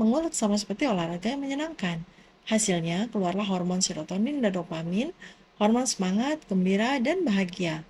mengulek sama seperti olahraga yang menyenangkan. Hasilnya, keluarlah hormon serotonin dan dopamin, hormon semangat, gembira, dan bahagia.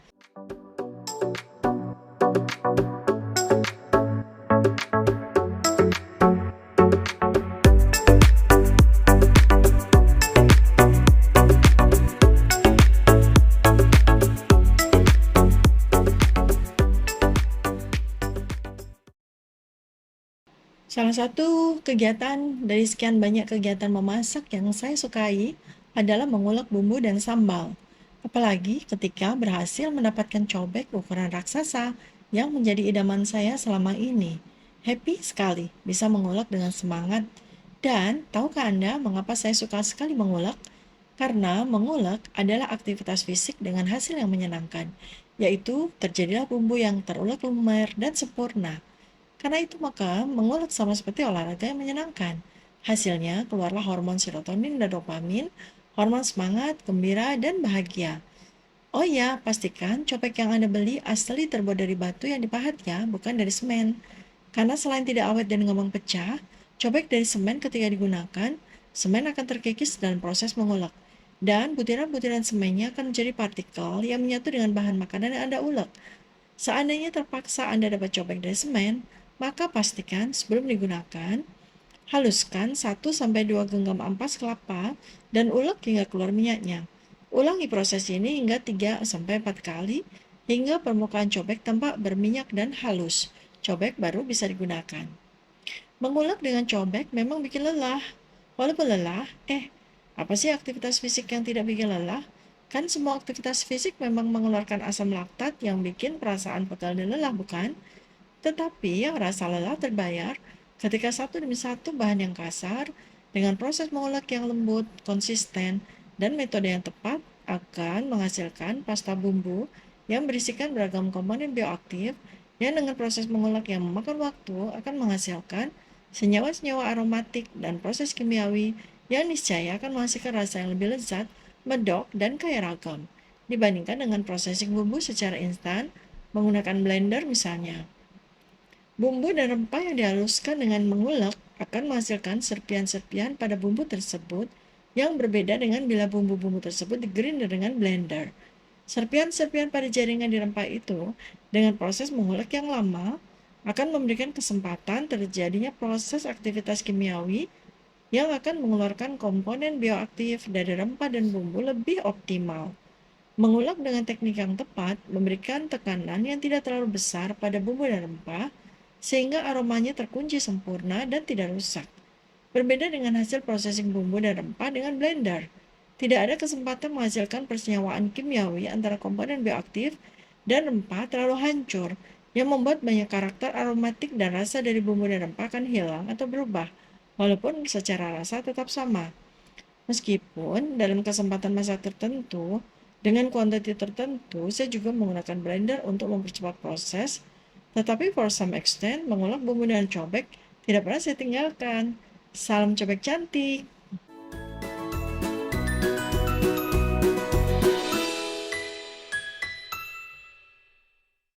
Salah satu kegiatan dari sekian banyak kegiatan memasak yang saya sukai adalah mengulek bumbu dan sambal. Apalagi ketika berhasil mendapatkan cobek ukuran raksasa yang menjadi idaman saya selama ini. Happy sekali bisa mengulek dengan semangat. Dan tahukah Anda mengapa saya suka sekali mengulek? Karena mengulek adalah aktivitas fisik dengan hasil yang menyenangkan, yaitu terjadilah bumbu yang terulek lumer dan sempurna. Karena itu maka mengulek sama seperti olahraga yang menyenangkan. Hasilnya keluarlah hormon serotonin dan dopamin, hormon semangat, gembira, dan bahagia. Oh ya, pastikan copek yang Anda beli asli terbuat dari batu yang dipahat ya, bukan dari semen. Karena selain tidak awet dan gampang pecah, cobek dari semen ketika digunakan, semen akan terkikis dalam proses mengulek. Dan butiran-butiran semennya akan menjadi partikel yang menyatu dengan bahan makanan yang Anda ulek. Seandainya terpaksa Anda dapat cobek dari semen, maka pastikan sebelum digunakan, haluskan 1-2 genggam ampas kelapa dan ulek hingga keluar minyaknya. Ulangi proses ini hingga 3-4 kali hingga permukaan cobek tampak berminyak dan halus. Cobek baru bisa digunakan. Mengulek dengan cobek memang bikin lelah. Walaupun lelah, apa sih aktivitas fisik yang tidak bikin lelah? Kan semua aktivitas fisik memang mengeluarkan asam laktat yang bikin perasaan pegal dan lelah, bukan? Tetapi yang rasa lelah terbayar ketika satu demi satu bahan yang kasar, dengan proses mengulek yang lembut, konsisten, dan metode yang tepat akan menghasilkan pasta bumbu yang berisikan beragam komponen bioaktif yang dengan proses mengulek yang memakan waktu akan menghasilkan senyawa-senyawa aromatik dan proses kimiawi yang niscaya akan menghasilkan rasa yang lebih lezat, medok, dan kaya ragam dibandingkan dengan processing bumbu secara instan menggunakan blender misalnya. Bumbu dan rempah yang dihaluskan dengan mengulek akan menghasilkan serpian-serpian pada bumbu tersebut yang berbeda dengan bila bumbu-bumbu tersebut digrinder dengan blender. Serpian-serpian pada jaringan di rempah itu dengan proses mengulek yang lama akan memberikan kesempatan terjadinya proses aktivitas kimiawi yang akan mengeluarkan komponen bioaktif dari rempah dan bumbu lebih optimal. Mengulek dengan teknik yang tepat memberikan tekanan yang tidak terlalu besar pada bumbu dan rempah sehingga aromanya terkunci sempurna dan tidak rusak. Berbeda dengan hasil processing bumbu dan rempah dengan blender. Tidak ada kesempatan menghasilkan persenyawaan kimiawi antara komponen bioaktif dan rempah terlalu hancur, yang membuat banyak karakter aromatik dan rasa dari bumbu dan rempah akan hilang atau berubah, walaupun secara rasa tetap sama. Meskipun dalam kesempatan masa tertentu, dengan kuantiti tertentu, saya juga menggunakan blender untuk mempercepat proses, tetapi for some extent, mengulek bumbu dan cobek tidak pernah saya tinggalkan. Salam cobek cantik!